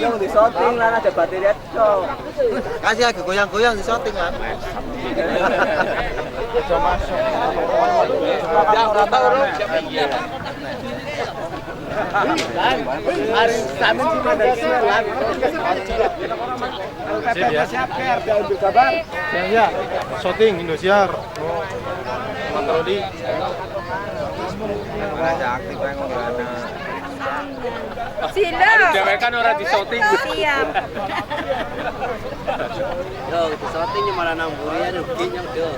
Yang di shooting lah ada baterai itu. Kasih lagi goyang-goyang di shooting kan. Coba masuk. Hari Senin cuma dari Senin. Siap ya, untuk kabar. Ya, shooting Indosiar. Patroli. Aktif yang ngomongnya. Sila. Kan orang di shooting. Siap. Yo, di shooting malah namburi ada begini yo.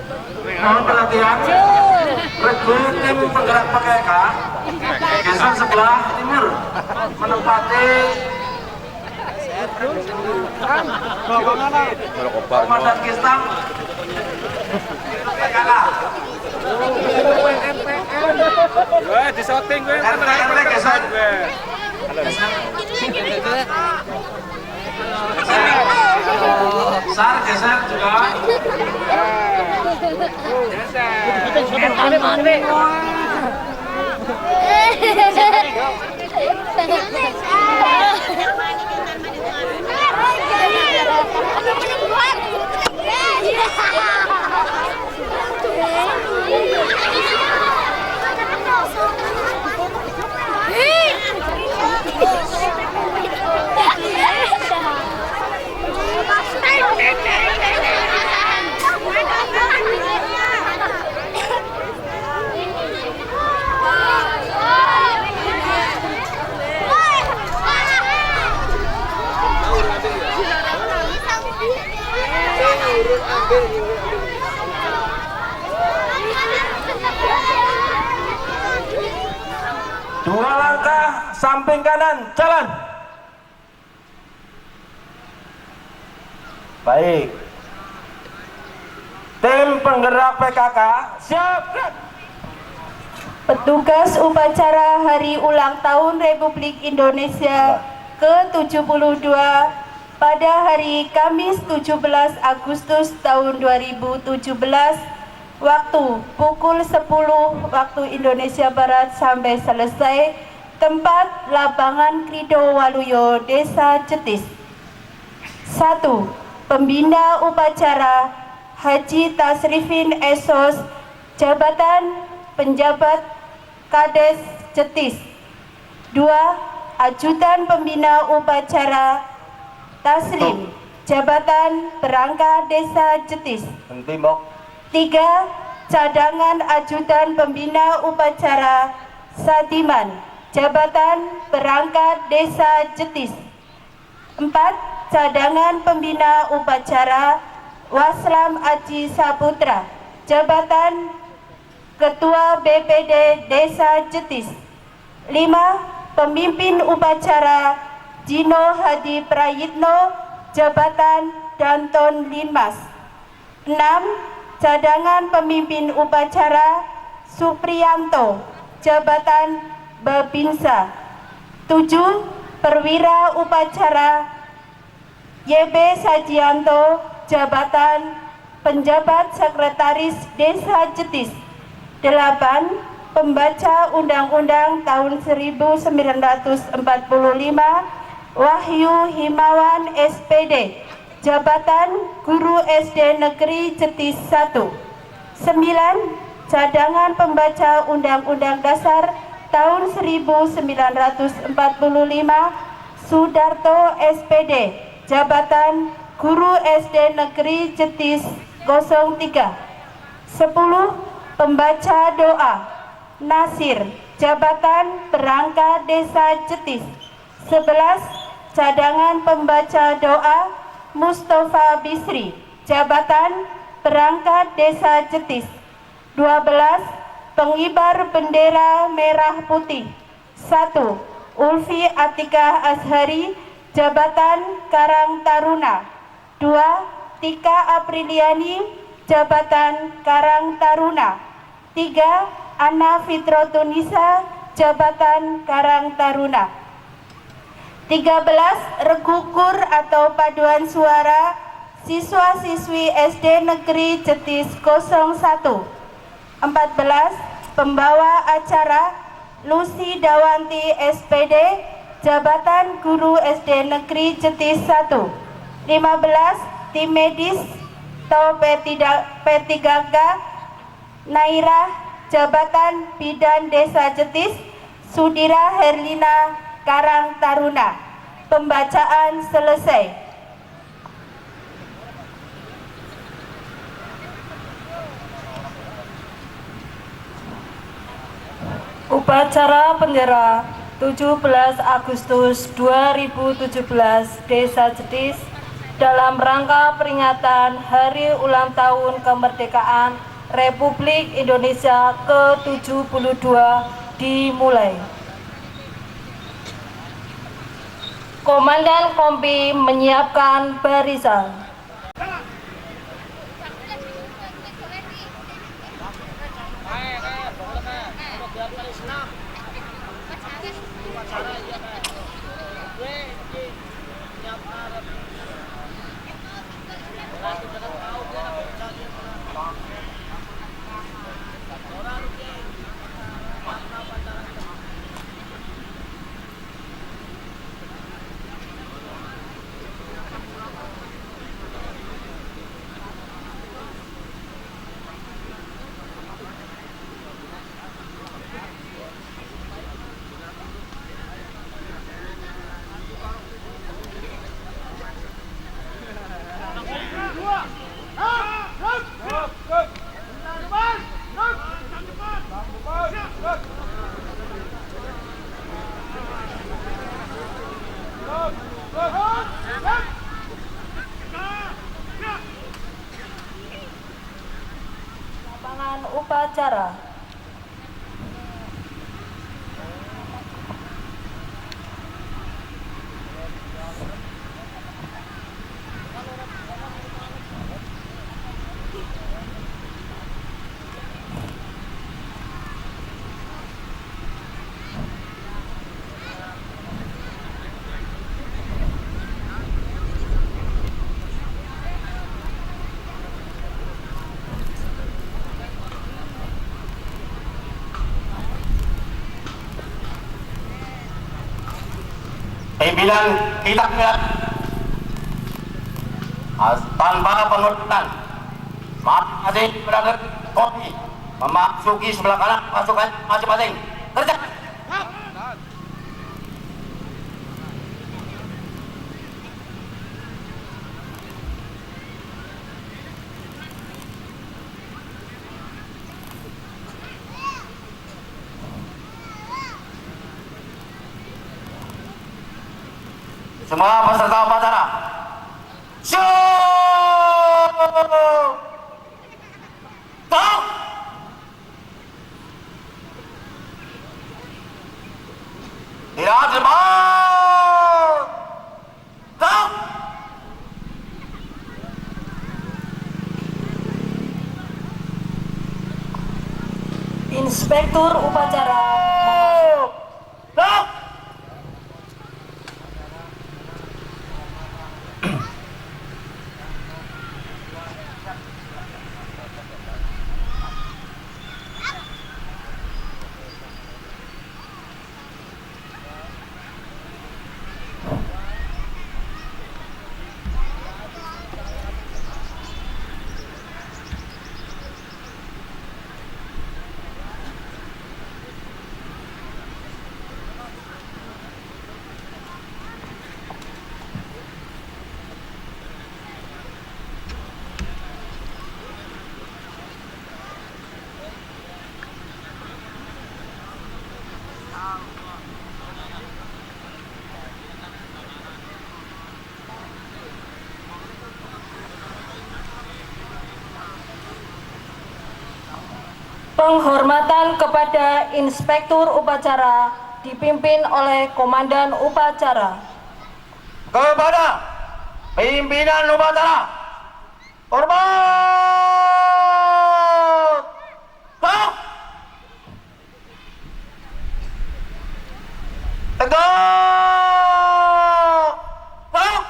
Mohon perhatian. Regu tim penggerak PKK geser sebelah timur menempati Komandan Kistang PKK. Wah, di shooting gue kan geser. Sar geser juga. Dua langkah samping kanan, jalan. Baik. Tim penggerak PKK siap. Petugas upacara Hari Ulang Tahun Republik Indonesia ke-72 pada hari Kamis 17 Agustus tahun 2017 waktu pukul 10 waktu Indonesia Barat sampai selesai. Tempat lapangan Krido Waluyo, Desa Jetis. 1. Pembina upacara Haji Tasrifin Esos, Jabatan Penjabat Kades Jetis. 2. Ajudan Pembina Upacara Taslim, Jabatan Perangkat Desa Jetis. 3. Cadangan Ajudan Pembina Upacara Sadiman, Jabatan Perangkat Desa Jetis. 4. Cadangan Pembina Upacara Waslam Aji Saputra, Jabatan Ketua BPD Desa Jetis. 5. Pemimpin Upacara Jino Hadi Prayitno, Jabatan Danton Linmas. 6. Cadangan Pemimpin Upacara Supriyanto, Jabatan Babinsa. 7. Perwira Upacara YB Sajianto, Jabatan Penjabat Sekretaris Desa Jetis. 8. Pembaca Undang-Undang tahun 1945 Wahyu Himawan SPD, Jabatan Guru SD Negeri Jetis 1. 9. Cadangan Pembaca Undang-Undang Dasar tahun 1945 Sudarto SPD, Jabatan Guru SD Negeri Jetis 03. 10. Pembaca doa Nasir, Jabatan Perangkat Desa Jetis. 11. Cadangan pembaca doa Mustafa Bisri, Jabatan Perangkat Desa Jetis. 12. Pengibar bendera merah putih 1. Ulfi Atika Azhari, Jabatan Karang Taruna. 2. Tika Apriliani, Jabatan Karang Taruna. 3. Ana Fitrotunisa, Jabatan Karang Taruna. 13. Regukur atau paduan suara siswa-siswi SD Negeri Jetis 01. 14. Pembawa acara Lucy Dawanti SPD, Jabatan Guru SD Negeri Jetis 1. 15. Tim medis atau P3K Naira, Jabatan Bidan Desa Jetis. Sudira Herlina, Karang Taruna. Pembacaan selesai. Upacara bendera 17 Agustus 2017 Desa Jetis dalam rangka peringatan Hari Ulang Tahun Kemerdekaan Republik Indonesia ke-72 dimulai. Komandan Kompi menyiapkan barisan. Lapangan upacara. Pimpinan kita lihat tanpa pengurutan masing-masing berada kopi memasuki sebelah kanan pasukan masing-masing kerja. Semua peserta upacara show stop. Tidak terbang stop. Inspektur upacara Stop. Penghormatan kepada Inspektur Upacara dipimpin oleh Komandan Upacara. Kepada pimpinan upacara, hormat. Stop. Tegak. Stop.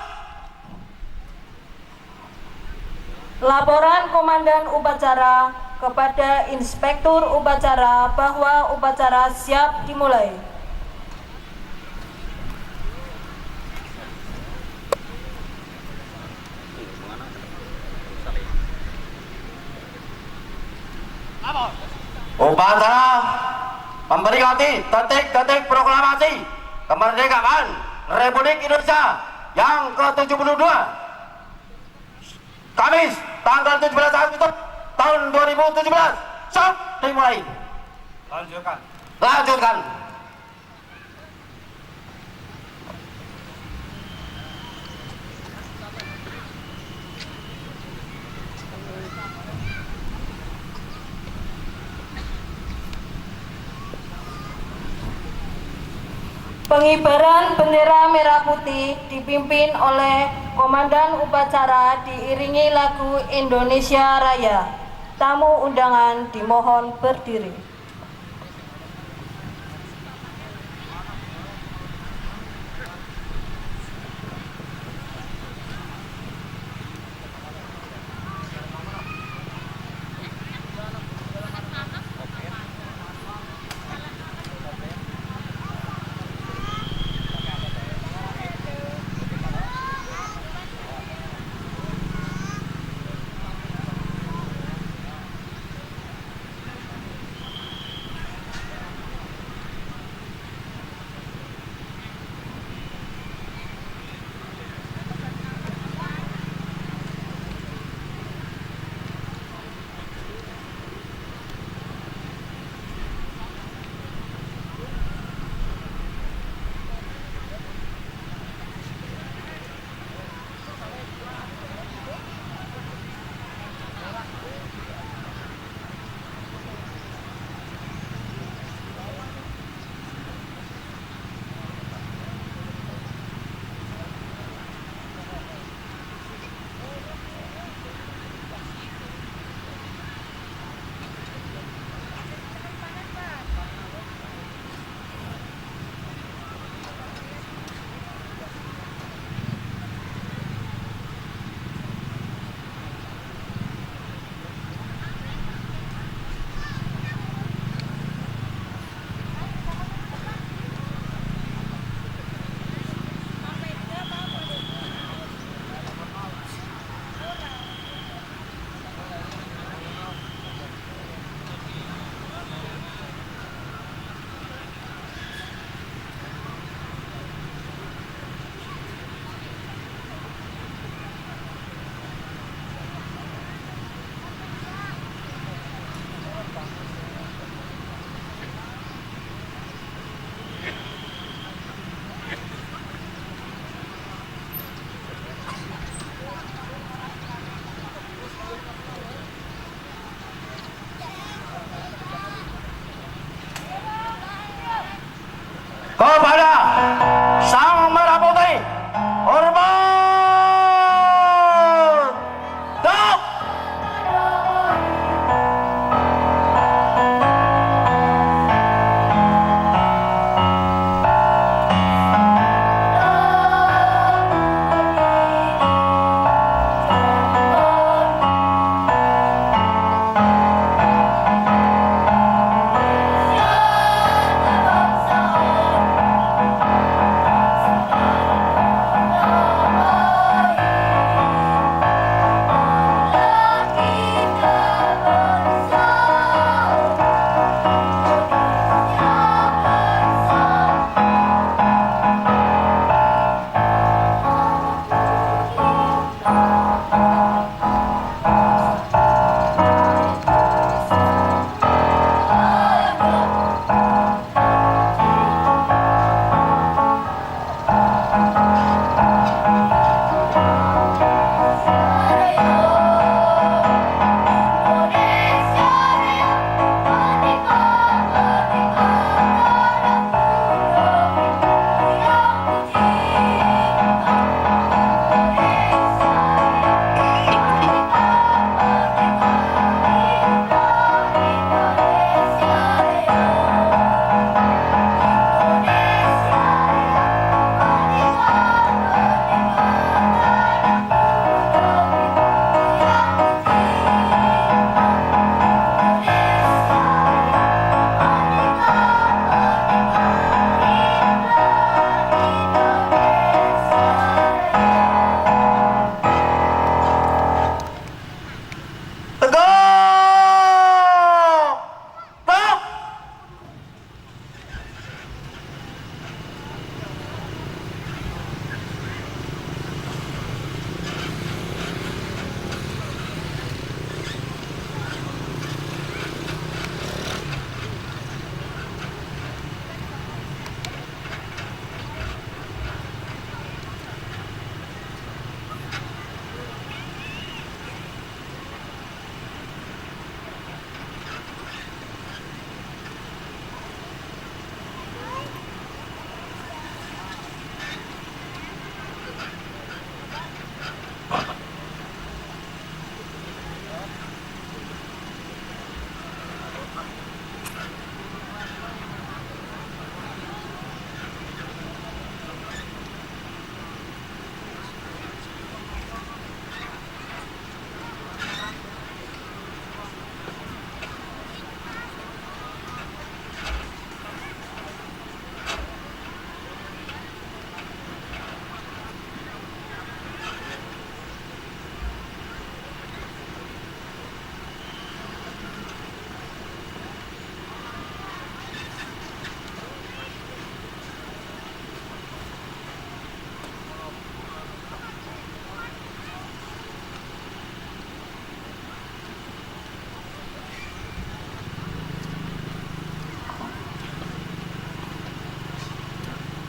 Laporan Komandan Upacara kepada Inspektur Upacara bahwa upacara siap dimulai. Upacara memperingati detik-detik proklamasi kemerdekaan Republik Indonesia yang ke-72 Kamis tanggal 17 Agustus tahun 2017. Siap dimulai. Lanjutkan. Pengibaran bendera merah putih dipimpin oleh Komandan Upacara diiringi lagu Indonesia Raya. Tamu undangan dimohon berdiri.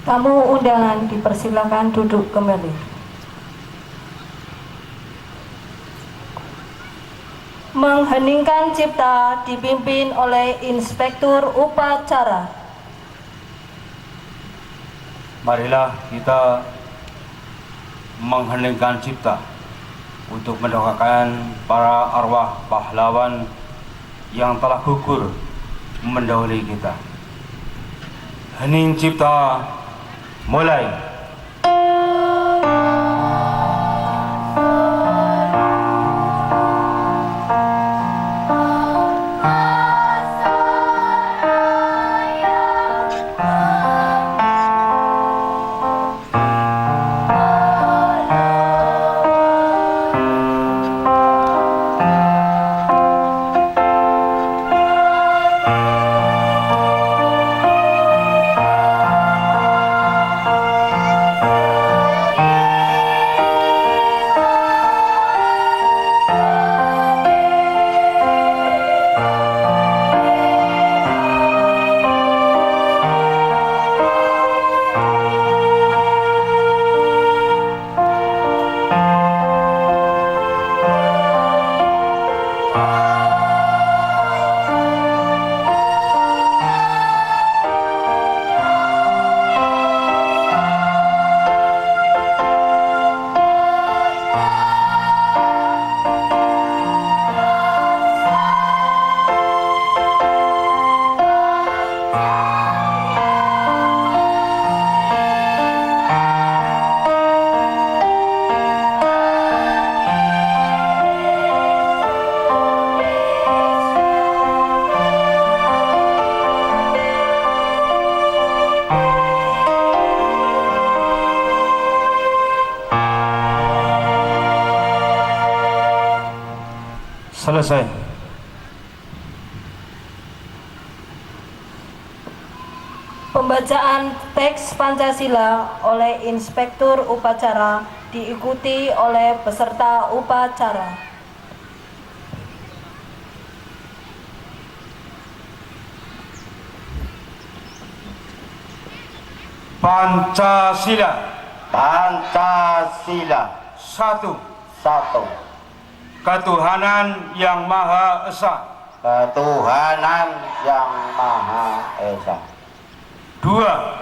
Tamu undangan dipersilakan duduk kembali. Mengheningkan cipta dipimpin oleh Inspektur Upacara. Marilah kita mengheningkan cipta untuk mendoakan para arwah pahlawan yang telah gugur mendahului kita. Hening cipta mulai. Selesai. Pembacaan teks Pancasila oleh Inspektur Upacara diikuti oleh peserta upacara. Pancasila. Pancasila. Satu. Ketuhanan yang Maha Esa. Ketuhanan yang Maha Esa. Dua.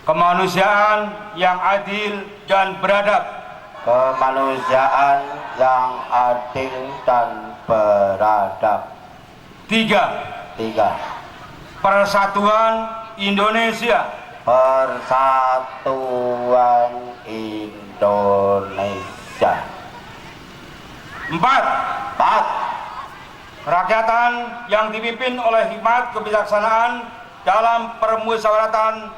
Kemanusiaan yang adil dan beradab. Kemanusiaan yang adil dan beradab. Tiga. Persatuan Indonesia. Persatuan Indonesia. Empat. Kerakyatan yang dipimpin oleh hikmat kebijaksanaan dalam permusyawaratan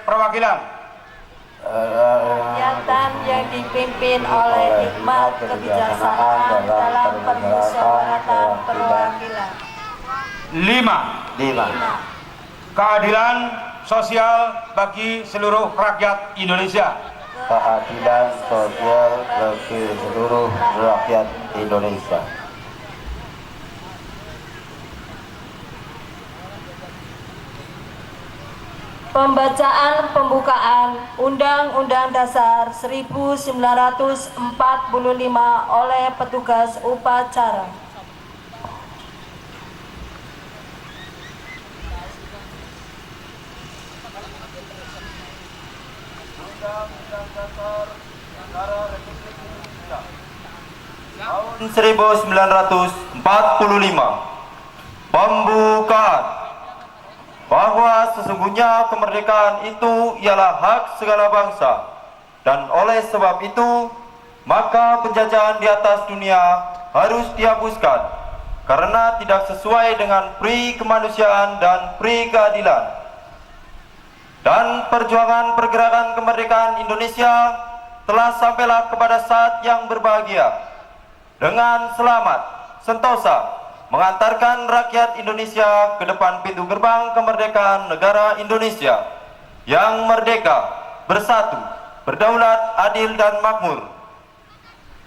perwakilan. Kegiatan yang dipimpin oleh hikmat kebijaksanaan dalam permusyawaratan perwakilan. Lima. Keadilan sosial bagi seluruh rakyat Indonesia. Keadilan sosial bagi seluruh rakyat Indonesia. Pembacaan pembukaan Undang-Undang Dasar 1945 oleh petugas upacara. Undang-Undang Dasar Negara Republik Indonesia tahun 1945. Pembukaan. Bahwa sesungguhnya kemerdekaan itu ialah hak segala bangsa, dan oleh sebab itu maka penjajahan di atas dunia harus dihapuskan karena tidak sesuai dengan pri kemanusiaan dan pri keadilan. Dan perjuangan pergerakan kemerdekaan Indonesia telah sampailah kepada saat yang berbahagia dengan selamat sentosa mengantarkan rakyat Indonesia ke depan pintu gerbang kemerdekaan negara Indonesia yang merdeka, bersatu, berdaulat, adil dan makmur.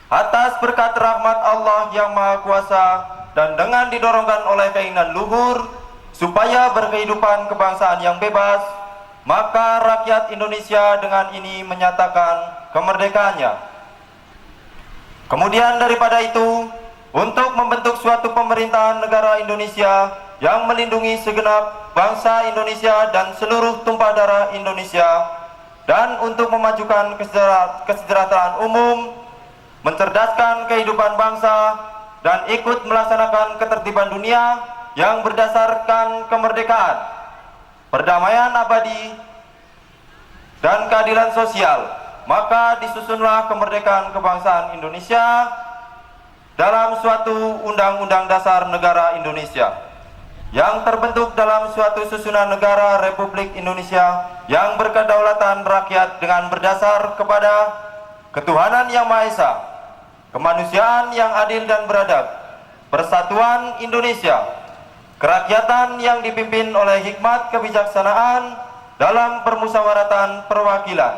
Atas berkat rahmat Allah yang Maha Kuasa dan dengan didorongkan oleh keinginan luhur supaya berkehidupan kebangsaan yang bebas, maka rakyat Indonesia dengan ini menyatakan kemerdekaannya. Kemudian daripada itu, untuk membentuk suatu pemerintahan negara Indonesia yang melindungi segenap bangsa Indonesia dan seluruh tumpah darah Indonesia, dan untuk memajukan kesejahteraan umum, mencerdaskan kehidupan bangsa, dan ikut melaksanakan ketertiban dunia yang berdasarkan kemerdekaan, perdamaian abadi, dan keadilan sosial, maka disusunlah kemerdekaan kebangsaan Indonesia dalam suatu Undang-Undang Dasar Negara Indonesia yang terbentuk dalam suatu susunan negara Republik Indonesia yang berkedaulatan rakyat dengan berdasar kepada ketuhanan yang Maha Esa, kemanusiaan yang adil dan beradab, persatuan Indonesia, kerakyatan yang dipimpin oleh hikmat kebijaksanaan dalam permusyawaratan perwakilan,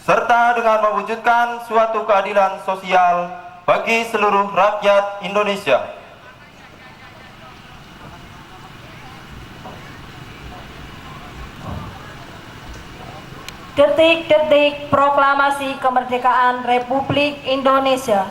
serta dengan mewujudkan suatu keadilan sosial bagi seluruh rakyat Indonesia. Detik-detik proklamasi kemerdekaan Republik Indonesia.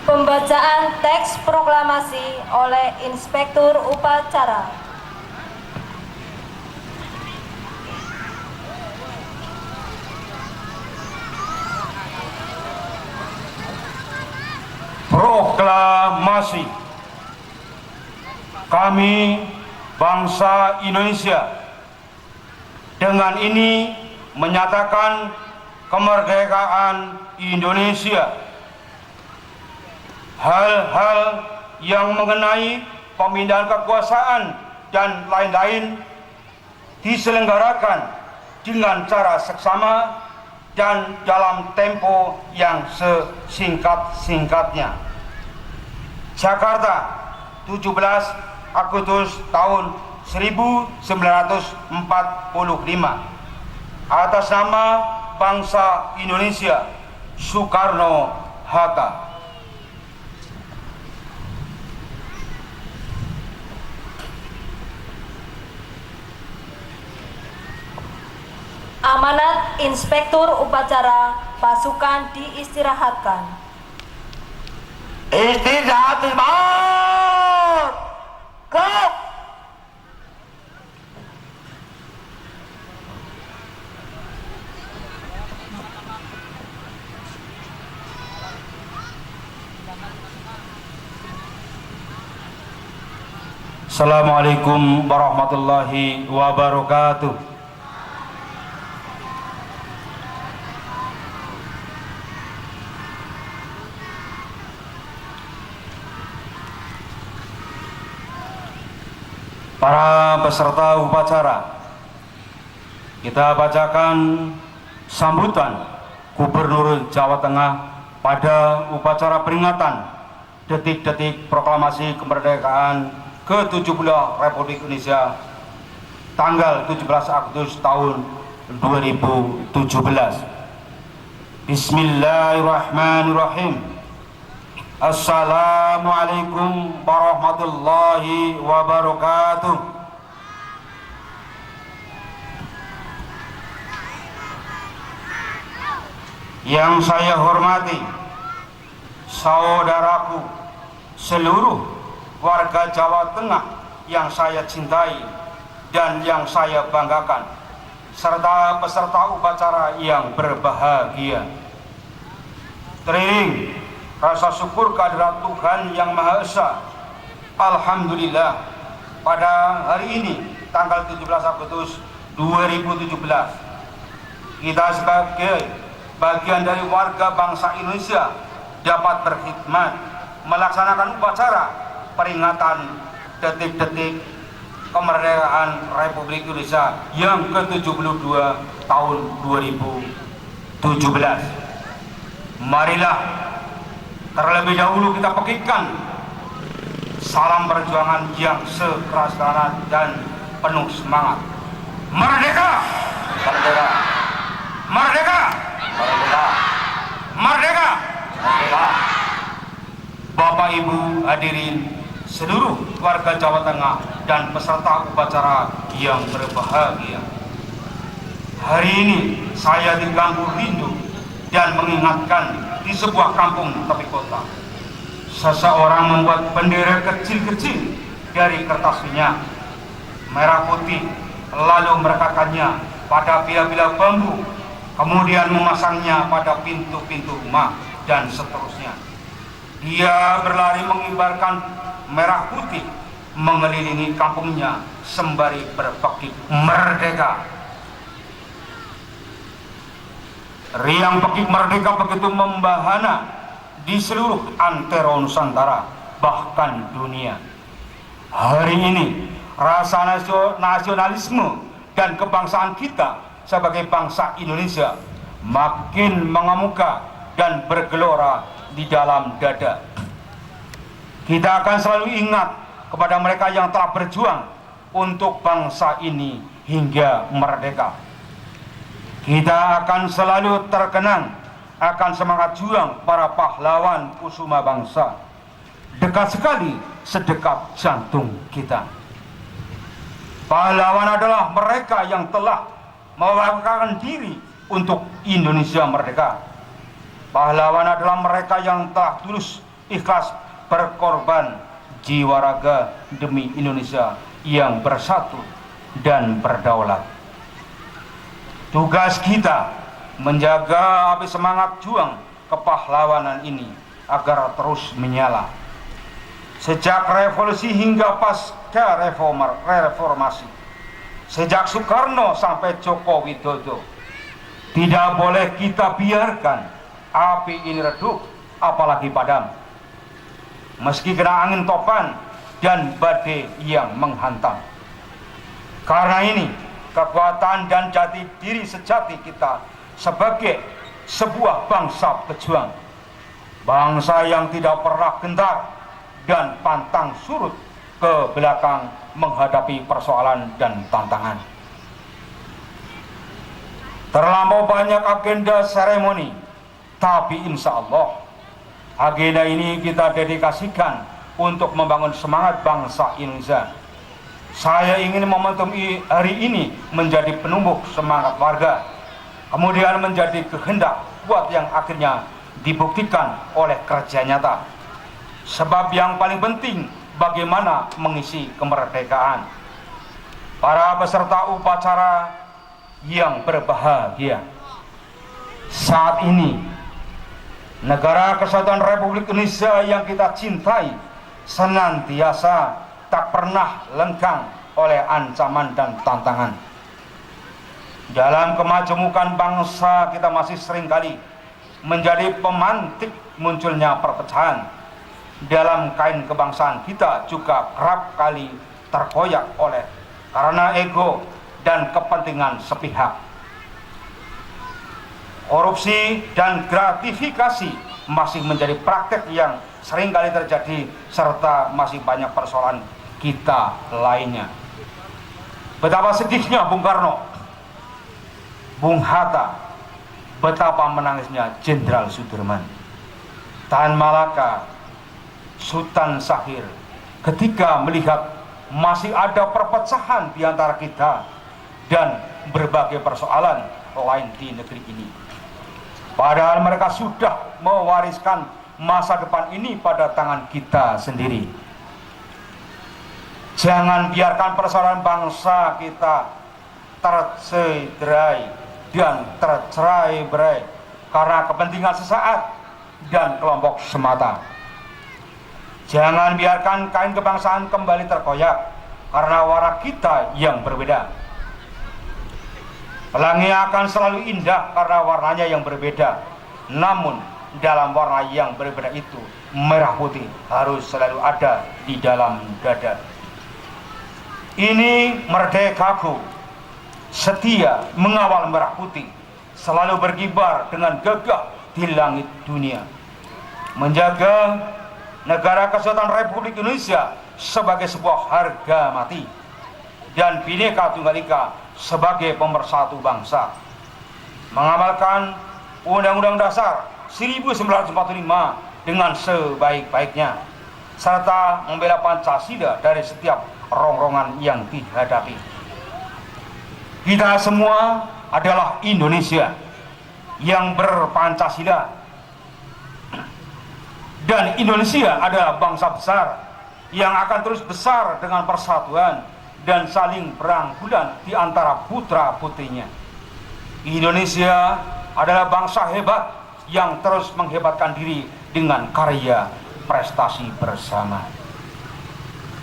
Pembacaan teks proklamasi oleh Inspektur Upacara. Proklamasi. Kami, bangsa Indonesia, dengan ini menyatakan kemerdekaan Indonesia. Hal-hal yang mengenai pemindahan kekuasaan dan lain-lain diselenggarakan dengan cara seksama dan dalam tempo yang sesingkat-singkatnya. Jakarta, 17 Agustus tahun 1945. Atas nama bangsa Indonesia, Soekarno-Hatta. Amanat Inspektur Upacara, pasukan diistirahatkan. Istirahat sebentar. Kau. Assalamualaikum warahmatullahi wabarakatuh. Para peserta upacara, kita bacakan sambutan Gubernur Jawa Tengah pada upacara peringatan detik-detik proklamasi kemerdekaan ke-70 Republik Indonesia tanggal 17 Agustus tahun 2017. Bismillahirrahmanirrahim. Assalamualaikum warahmatullahi wabarakatuh. Yang saya hormati saudaraku seluruh warga Jawa Tengah yang saya cintai dan yang saya banggakan, serta peserta upacara yang berbahagia. Teriring rasa syukur kehadirat Tuhan Yang Maha Esa. Alhamdulillah, pada hari ini tanggal 17 Agustus 2017 kita sebagai bagian dari warga bangsa Indonesia dapat berkhidmat melaksanakan upacara peringatan detik-detik kemerdekaan Republik Indonesia yang ke-72 tahun 2017. Marilah terlebih dahulu kita pekikan salam perjuangan yang sekeras-keras dan penuh semangat. Merdeka! Merdeka! Merdeka! Merdeka! Merdeka! Merdeka! Bapak Ibu hadirin seluruh warga Jawa Tengah dan peserta upacara yang berbahagia. Hari ini saya diganggu rindu dan mengingatkan di sebuah kampung tepi kota. Seseorang membuat bendera kecil-kecil dari kertas minyak merah putih, lalu merekatkannya pada bila-bila bambu, kemudian memasangnya pada pintu-pintu rumah dan seterusnya. Dia berlari mengibarkan merah putih mengelilingi kampungnya sembari berpekik merdeka. Riang pekik merdeka begitu membahana di seluruh antero Nusantara, bahkan dunia. Hari ini rasa nasionalisme dan kebangsaan kita sebagai bangsa Indonesia makin mengemuka dan bergelora di dalam dada. Kita akan selalu ingat kepada mereka yang telah berjuang untuk bangsa ini hingga merdeka. Kita akan selalu terkenang akan semangat juang para pahlawan kusuma bangsa. Dekat sekali sedekat jantung kita. Pahlawan adalah mereka yang telah mewakilkan diri untuk Indonesia merdeka. Pahlawan adalah mereka yang telah tulus ikhlas berkorban jiwa raga demi Indonesia yang bersatu dan berdaulat. Tugas kita menjaga api semangat juang kepahlawanan ini agar terus menyala. Sejak revolusi hingga pasca reformasi, sejak Soekarno sampai Joko Widodo, tidak boleh kita biarkan api ini redup, apalagi padam. Meski kena angin topan dan badai yang menghantam. Karena ini, kekuatan dan jati diri sejati kita sebagai sebuah bangsa pejuang, bangsa yang tidak pernah gentar dan pantang surut ke belakang menghadapi persoalan dan tantangan. Terlampau banyak agenda seremoni, tapi insya Allah agenda ini kita dedikasikan untuk membangun semangat bangsa Indonesia. Saya ingin momentum hari ini menjadi penumbuh semangat warga, kemudian menjadi kehendak kuat yang akhirnya dibuktikan oleh kerja nyata. Sebab yang paling penting bagaimana mengisi kemerdekaan. Para peserta upacara yang berbahagia, saat ini negara kesatuan Republik Indonesia yang kita cintai senantiasa tak pernah lengkang oleh ancaman dan tantangan. Dalam kemajemukan bangsa kita masih seringkali menjadi pemantik munculnya perpecahan. Dalam kain kebangsaan kita juga kerap kali terkoyak oleh karena ego dan kepentingan sepihak. Korupsi dan gratifikasi masih menjadi praktek yang seringkali terjadi, serta masih banyak persoalan kita lainnya. Betapa sedihnya Bung Karno, Bung Hatta, betapa menangisnya Jenderal Sudirman, Tan Malaka, Sultan Syahrir ketika melihat masih ada perpecahan di antara kita dan berbagai persoalan lain di negeri ini. Padahal mereka sudah mewariskan masa depan ini pada tangan kita sendiri. Jangan biarkan persoalan bangsa kita tercederai dan tercerai-berai karena kepentingan sesaat dan kelompok semata. Jangan biarkan kain kebangsaan kembali terkoyak karena warna kita yang berbeda. Pelangi akan selalu indah karena warnanya yang berbeda. Namun dalam warna yang berbeda itu, merah putih harus selalu ada di dalam dada. Ini merdekaku, setia mengawal merah putih, selalu berkibar dengan gagah di langit dunia. Menjaga Negara Kesatuan Republik Indonesia sebagai sebuah harga mati dan Bhinneka Tunggal Ika sebagai pemersatu bangsa. Mengamalkan Undang-Undang Dasar 1945 dengan sebaik-baiknya, serta membela Pancasila dari setiap rongrongan yang dihadapi. Kita semua adalah Indonesia yang berpancasila, dan Indonesia adalah bangsa besar yang akan terus besar dengan persatuan dan saling berangkulan di antara putra-putrinya. Indonesia adalah bangsa hebat yang terus menghebatkan diri dengan karya prestasi bersama.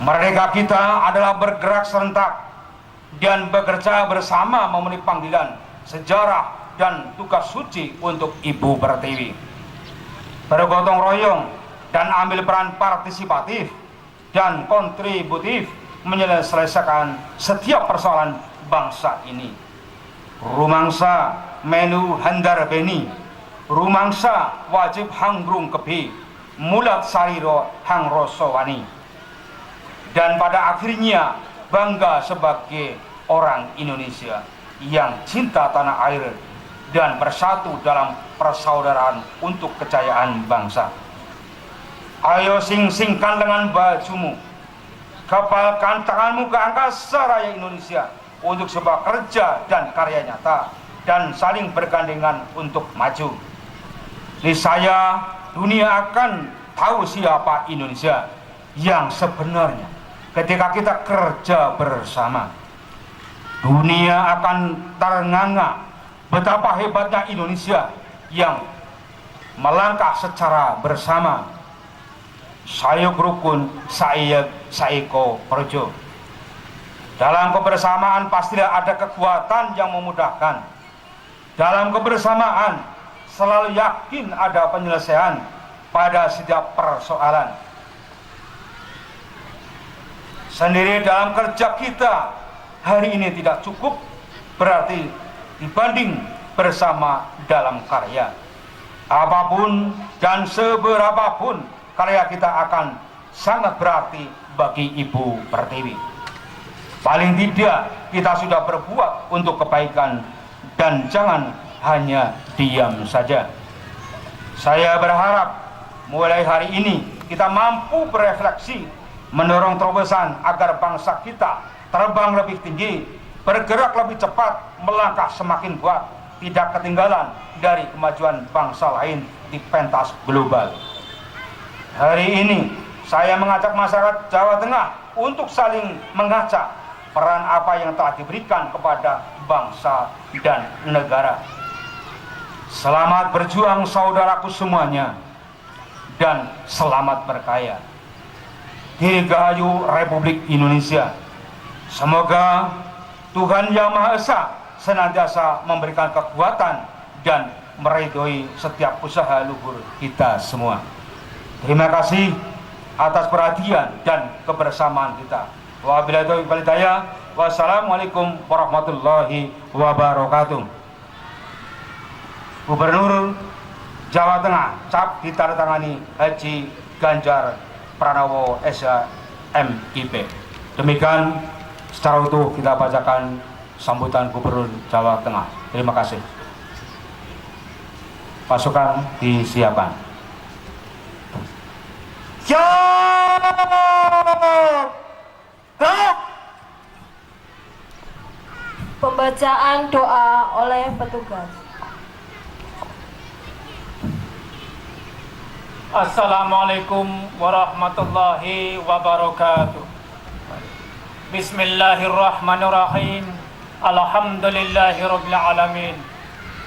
Merdeka kita adalah bergerak serentak dan bekerja bersama memenuhi panggilan, sejarah, dan tugas suci untuk Ibu Pertiwi. Bergotong royong dan ambil peran partisipatif dan kontributif menyelesaikan setiap persoalan bangsa ini. Rumangsa menu handar beni, rumangsa wajib hanggrung kebi, mulat sariro hang rosowani. Dan pada akhirnya bangga sebagai orang Indonesia yang cinta tanah air dan bersatu dalam persaudaraan untuk kejayaan bangsa. Ayo sing-singkan dengan bajumu, kepalkan tanganmu ke angkasa raya Indonesia untuk sebuah kerja dan karya nyata dan saling bergandengan untuk maju. Niscaya dunia akan tahu siapa Indonesia yang sebenarnya ketika kita kerja bersama. Dunia akan ternganga betapa hebatnya Indonesia yang melangkah secara bersama. Sayuk rukun, sayek saiko projo. Dalam kebersamaan pastilah ada kekuatan yang memudahkan. Dalam kebersamaan selalu yakin ada penyelesaian pada setiap persoalan. Sendiri dalam kerja kita hari ini tidak cukup, berarti dibanding bersama dalam karya. Apapun dan seberapapun karya kita akan sangat berarti bagi Ibu Pertiwi. Paling tidak kita sudah berbuat untuk kebaikan dan jangan hanya diam saja. Saya berharap mulai hari ini kita mampu berefleksi, mendorong terobosan agar bangsa kita terbang lebih tinggi, bergerak lebih cepat, melangkah semakin kuat, tidak ketinggalan dari kemajuan bangsa lain di pentas global. Hari ini saya mengajak masyarakat Jawa Tengah untuk saling mengaca peran apa yang telah diberikan kepada bangsa dan negara. Selamat berjuang saudaraku semuanya, dan selamat berkaya. Dirgahayu Republik Indonesia. Semoga Tuhan Yang Maha Esa senantiasa memberikan kekuatan dan meridhoi setiap usaha luhur kita semua. Terima kasih atas perhatian dan kebersamaan kita. Wabillahi taufiq wal hidayah. Wassalamualaikum warahmatullahi wabarakatuh. Gubernur Jawa Tengah cap ditandatangani Haji Ganjar Pranowo SMIP. Demikian secara utuh kita bacakan sambutan Gubernur Jawa Tengah. Terima kasih. Pasukan disiapkan. Siap! Gerak! Pembacaan doa oleh petugas. Assalamualaikum warahmatullahi wabarakatuh. Bismillahirrahmanirrahim. Alhamdulillahirabbil alamin.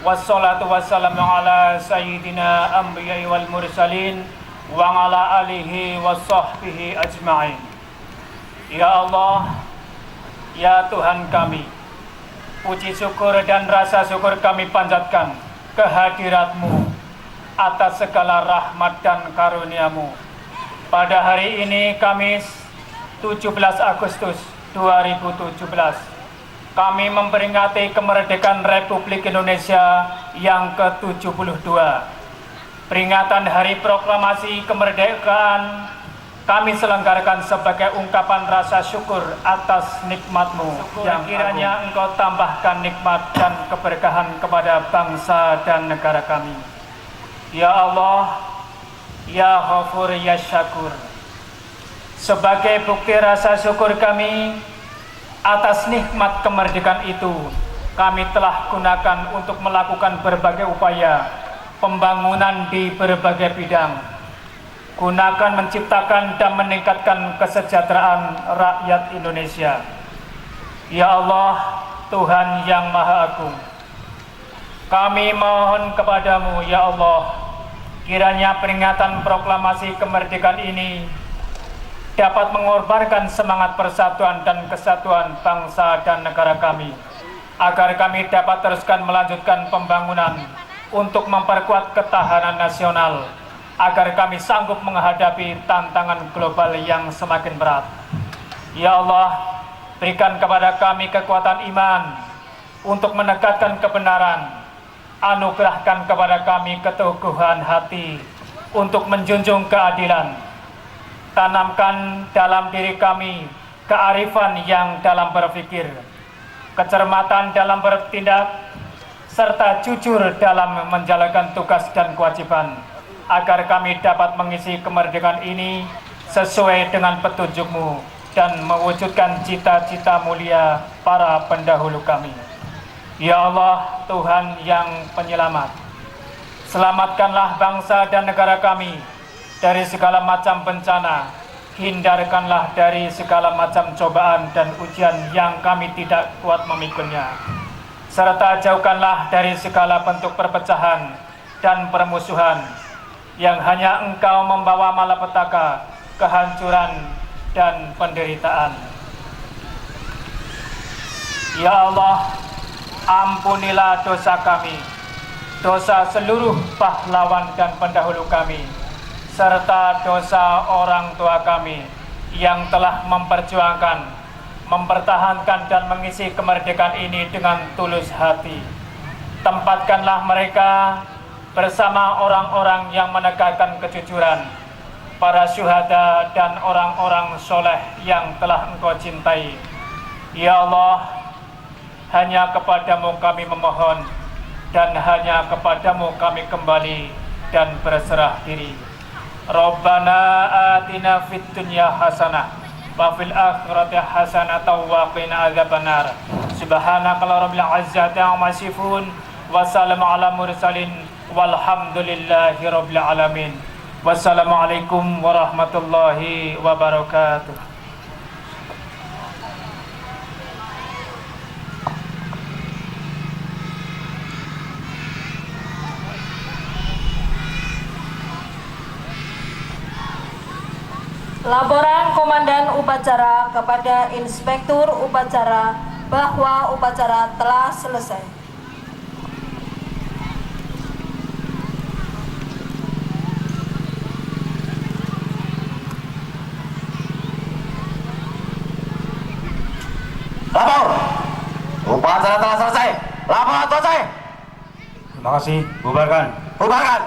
Wassalatu wassalamu ala sayyidina anbiya'i wal mursalin wa ala alihi washabbihi ajma'in. Ya Allah, ya Tuhan kami, puji syukur dan rasa syukur kami panjatkan kehadirat-Mu atas segala rahmat dan karunia-Mu. Pada hari ini Kamis 17 Agustus 2017, kami memperingati kemerdekaan Republik Indonesia yang ke-72. Peringatan Hari Proklamasi Kemerdekaan kami selenggarakan sebagai ungkapan rasa syukur atas nikmat-Mu yang kiranya Engkau tambahkan nikmat dan keberkahan kepada bangsa dan negara kami. Ya Allah, Ya Ghafur, Ya Syakur, sebagai bukti rasa syukur kami atas nikmat kemerdekaan itu, kami telah gunakan untuk melakukan berbagai upaya pembangunan di berbagai bidang. Gunakan menciptakan dan meningkatkan kesejahteraan rakyat Indonesia. Ya Allah, Tuhan yang Maha Agung, kami mohon kepadamu, ya Allah, kiranya peringatan proklamasi kemerdekaan ini dapat mengorbankan semangat persatuan dan kesatuan bangsa dan negara kami, agar kami dapat teruskan melanjutkan pembangunan untuk memperkuat ketahanan nasional, agar kami sanggup menghadapi tantangan global yang semakin berat. Ya Allah, berikan kepada kami kekuatan iman untuk menegakkan kebenaran. Anugerahkan kepada kami keteguhan hati untuk menjunjung keadilan. Tanamkan dalam diri kami kearifan yang dalam berpikir, kecermatan dalam bertindak, serta jujur dalam menjalankan tugas dan kewajiban, agar kami dapat mengisi kemerdekaan ini sesuai dengan petunjuk-Mu dan mewujudkan cita-cita mulia para pendahulu kami. Ya Allah, Tuhan yang penyelamat, selamatkanlah bangsa dan negara kami dari segala macam bencana, hindarkanlah dari segala macam cobaan dan ujian yang kami tidak kuat memikulnya, serta jauhkanlah dari segala bentuk perpecahan dan permusuhan yang hanya Engkau membawa malapetaka, kehancuran, dan penderitaan. Ya Allah, ampunilah dosa kami, dosa seluruh pahlawan dan pendahulu kami, serta dosa orang tua kami yang telah memperjuangkan, mempertahankan dan mengisi kemerdekaan ini dengan tulus hati. Tempatkanlah mereka bersama orang-orang yang menegakkan kejujuran, para syuhada dan orang-orang soleh yang telah Engkau cintai. Ya Allah, hanya kepadamu kami memohon, dan hanya kepadamu kami kembali dan berserah diri. Rabbana atina fid dunya hasanah wa fil akhirati hasanah wa qina adzabannar. Subhanaka rabbil izzati amma yasifun wa salamun ala mursalin walhamdulillahi rabbil alamin. Wassalamualaikum warahmatullahi wabarakatuh. Laporan Komandan Upacara kepada Inspektur Upacara bahwa upacara telah selesai. Lapor, upacara telah selesai. Laporan selesai. Terima kasih. Bubarkan. Bubarkan.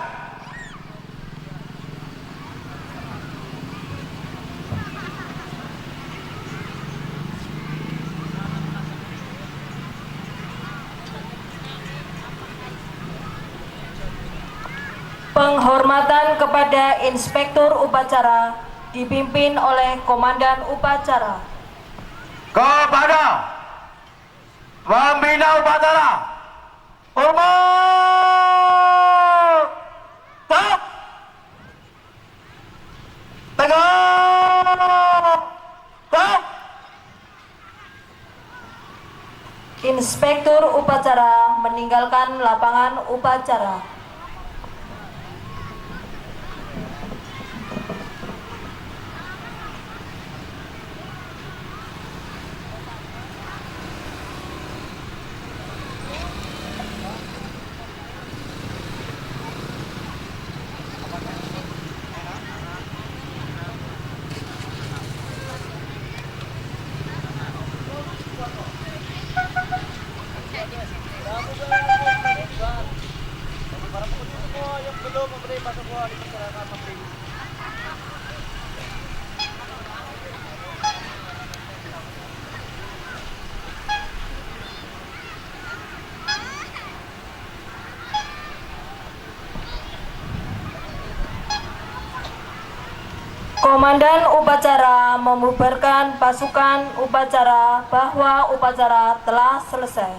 Penghormatan kepada Inspektur Upacara dipimpin oleh Komandan Upacara. Kepada Pembina Upacara umur tetap tegak tetap. Inspektur Upacara meninggalkan lapangan upacara. Komandan upacara membubarkan pasukan upacara bahwa upacara telah selesai.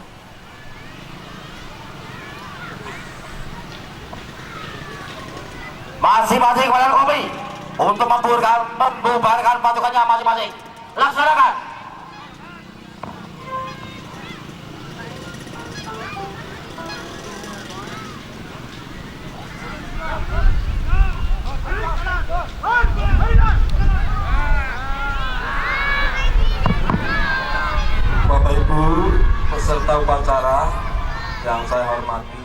Masing-masing komandan kopi untuk membubarkan pasukannya masing-masing. Laksanakan. Bapak Ibu peserta upacara yang saya hormati,